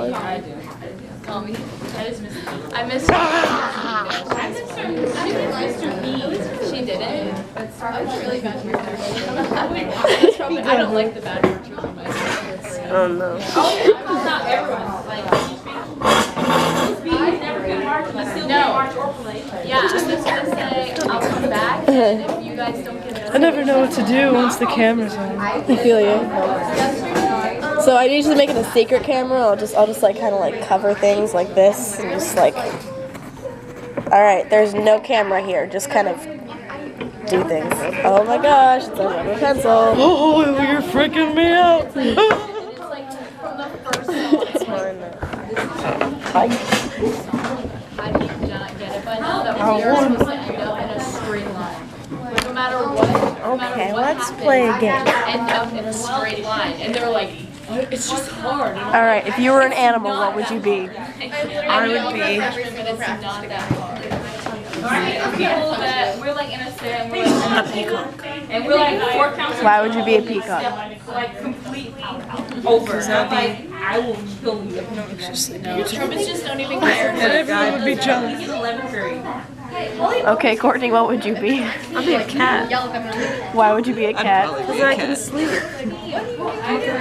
was. I do. Call me. I just miss. I miss her. I miss her. She didn't. It's really bad. I don't like the bad pictures on my phone. Oh no. Not everyone. Like, I never can march. Yeah, I'm just gonna say I'll come back, and if you guys don't get it. I never know what to do once the camera's on. I feel you. So I usually make it a secret camera. I'll just like kind of like cover things like this and just like. All right, there's no camera here. Just kind of do things. Oh my gosh, it's a rubber pencil. Oh, you're freaking me out. It's like from the first song. It's mine. I did not get it, but I know that we are supposed to end up in a straight line. No matter what. Okay, let's play a game. End up in a straight line, and they're like, it's just hard. All right, if you were an animal, what would you be? I would be. But it's not that hard. People that we're like innocent, and we're like A peacock. and we're like 4 counts. Why would you be a peacock? Like completely over. Like I will kill you. No, trumpets just don't even care. And everyone would be jealous. He's 11th grade. Okay, Courtney, what would you be? I'd be a cat. Why would you be a cat? Because I can sleep.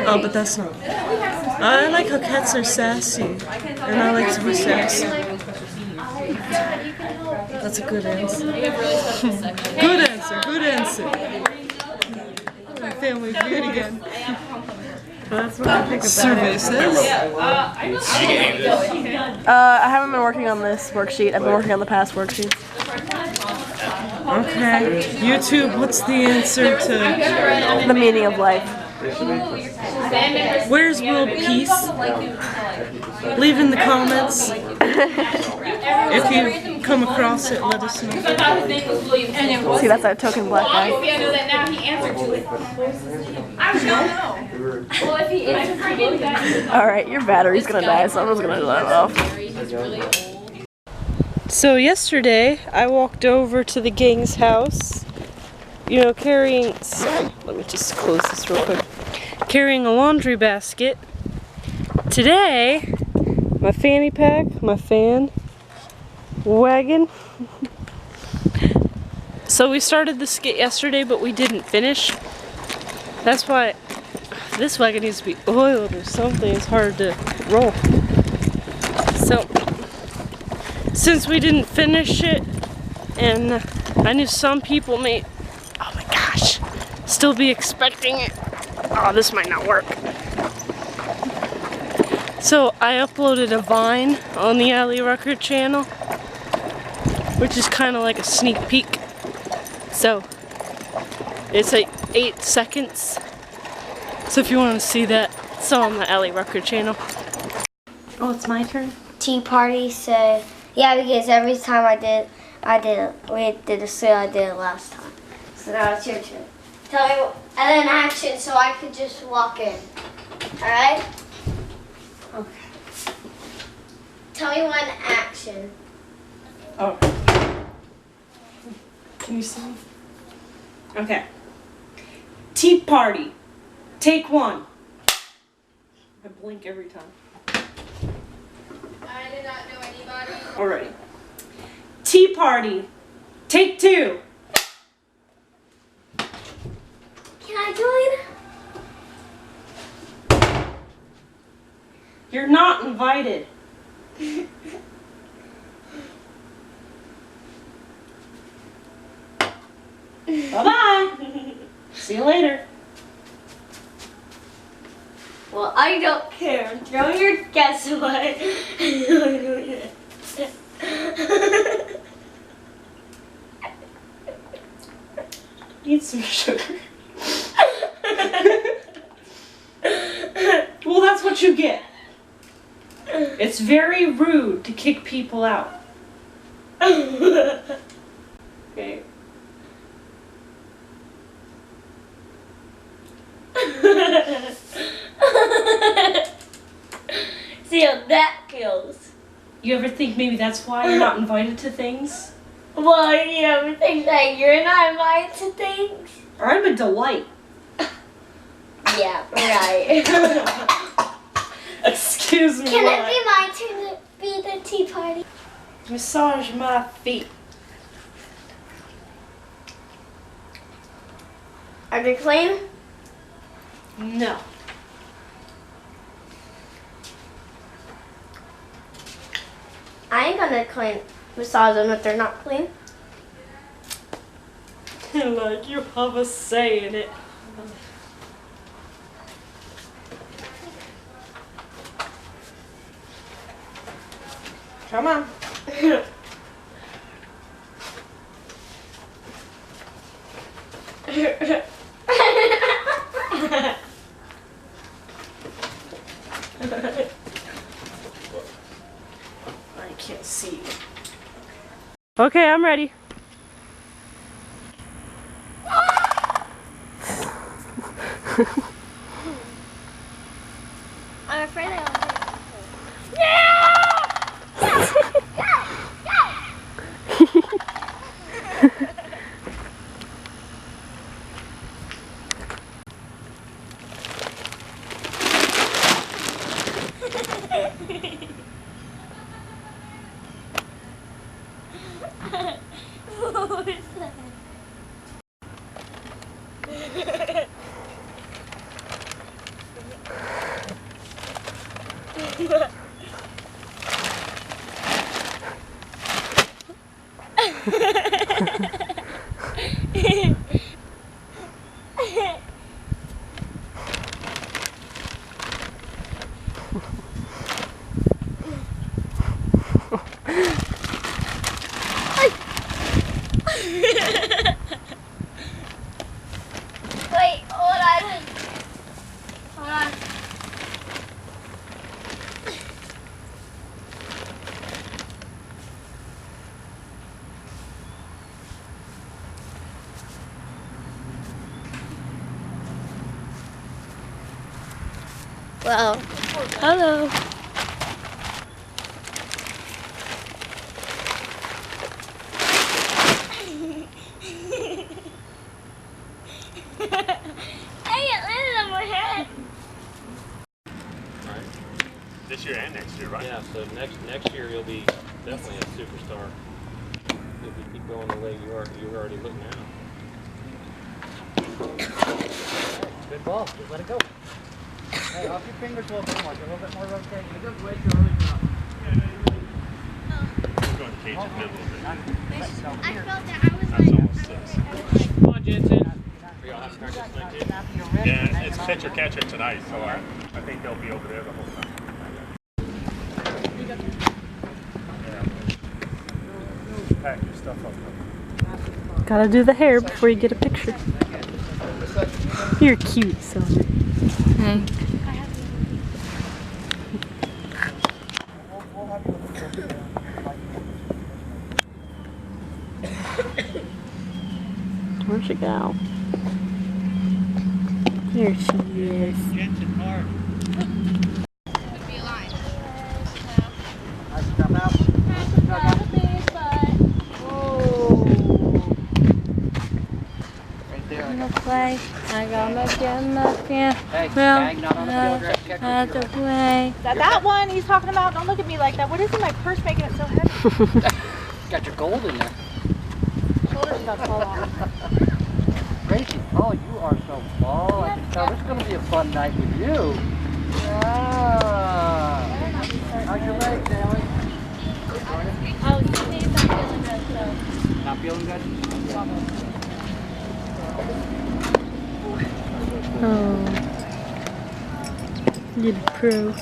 Oh, but that's not. I like how cats are sassy. And I like to be sassy. That's a good answer. Good answer, good answer. Family Feud again. That's what I think about survey says. I haven't been working on this worksheet. I've been working on the past worksheets. Okay. YouTube, what's the answer to The meaning of life. where's world peace? Leave in the comments. If you come across it, let us know. See, that's our token black guy. I know that now he answered to it. I don't know. Well, if he answered to it, All right, your battery's gonna die, so I'm just gonna let it off. he's really old. So yesterday, I walked over to the gang's house, carrying, sorry, let me just close this real quick, carrying a laundry basket. Today, my fanny pack, my fan, wagon. So we started the skit yesterday, but we didn't finish. That's why this wagon needs to be oiled or something. It's hard to roll. So, since we didn't finish it, and I knew some people may, oh my gosh, still be expecting it. Oh, this might not work. So I uploaded a Vine on the Ali Rucker channel, which is kind of like a sneak peek. So it's like 8 seconds. So if you want to see that, it's on the Ali Rucker channel. Oh, it's my turn? Tea party said, yeah, because every time we did the skit, I did it last time. So now it's your turn. Tell me, and then action, so I could just walk in. All right? Okay. Tell me when action. Oh. Can you see me? Okay. Tea party. Take 1. I blink every time. I did not know anybody. Alrighty. Tea party. Take 2. Can I join? You're not invited. Bye-bye. See you later. Well, I don't care. Throw your guess away. Need some sugar. Well, that's what you get. It's very rude to kick people out. Okay. See how that feels. You ever think maybe that's why you're not invited to things? Well, you ever think that you're not invited to things? I'm a delight. Yeah, right. Excuse me. Can while it be my turn to be the tea party? massage my feet? Are they clean? No. I ain't gonna massage them if they're not clean. Like you have a say in it. Come on. I can't see. Okay, I'm ready. I'm afraid I don't. Wait, hold on. Hold on. Well, Hello. hey, it landed on my head. Right. This year and next year, right? Yeah, so next year you'll be definitely a superstar. If you keep going the way you already look now. Good ball, just let it go. Hey, off your fingers a little bit more, a little bit more rotation. We're going to cage it mid a little bit. I felt that I was That's like, almost 6. Come on, Jensen. Are y'all having practice tonight too? Yeah, it's pitcher catcher tonight, so I think they'll be over there the whole time. Yeah. Pack your stuff up. Gotta do the hair before you get a picture. You're cute, so. Where'd she go? There she is. Jensen hard. Be aligned. Nice to come out. Right there. Play. I gotta get yeah. Hey, tag not on the field. Check Have to play. That one he's talking about, don't look at me like that. What is in my purse making it so heavy? Got your gold in there. Shoulders about to fall off. Gracie, oh, you are so tall. I can tell this is going to be a fun night with you. Ah. How's your leg, Sally? oh, Sydney's not feeling good, so. Not feeling good? Oh. You're the pro.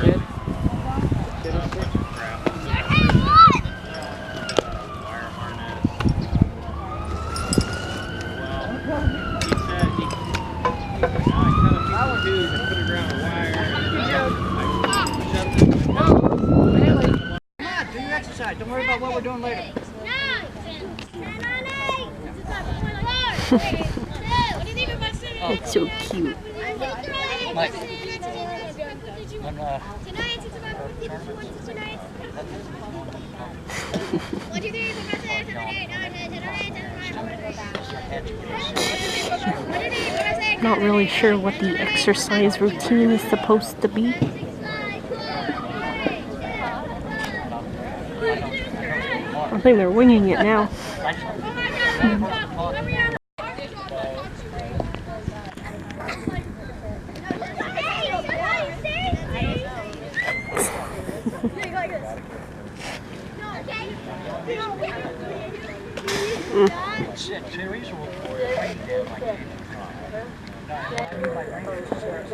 Shit. Exercise. Don't worry about what we're doing later. It's so cute. Mike. When, Not really sure what the exercise routine is supposed to be. I think they're winging it now.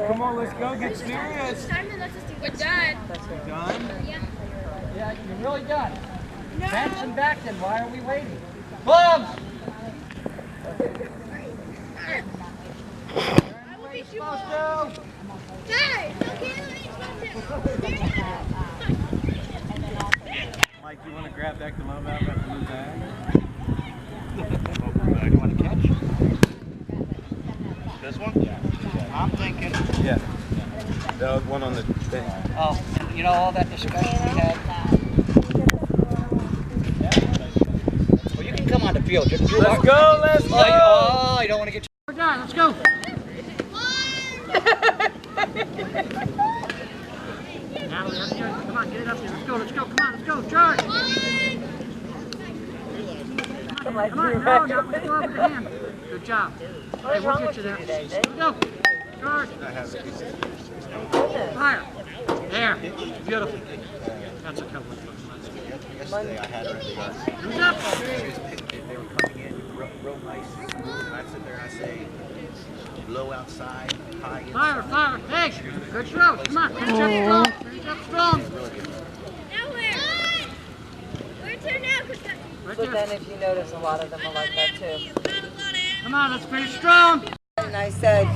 Come on, let's go. Get serious. We're done. Done? Yeah, you're really done. Benson back then, why are we waiting? Gloves! Mike, you want to grab that glove out of that blue bag? You want to catch? This one? Yeah. I'm thinking. Yeah. The one on the thing. Oh, and you know all that discussion we had? Well, you can come on the field. Let's go, let's go! Oh, you don't want to get... We're done, let's go! Natalie, let's go. Come on, get it up here. Let's go, come on, let's go, charge! Come on, no, let's go up with the hand. Good job. Hey, we'll get you there. Let's go. Charge. Fire. There. Beautiful. That's a couple of Yesterday I had her at the Who's up? They were coming in real nice. And I'd sit there and I'd say, low outside, high inside. Fire. Hey, good throw. Come on, finish up strong. Finish up strong. Now where? Where to now? Right But there. then if you notice, a lot of them are like that too. Come on, let's finish strong. And I said,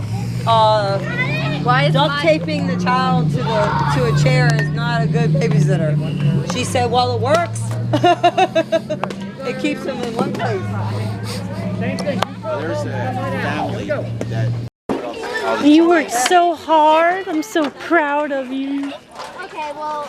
duct taping the child to a chair is not a good babysitter. She said, well, it works. It keeps them in one place. There's a family that... You worked so hard. I'm so proud of you. Okay, well.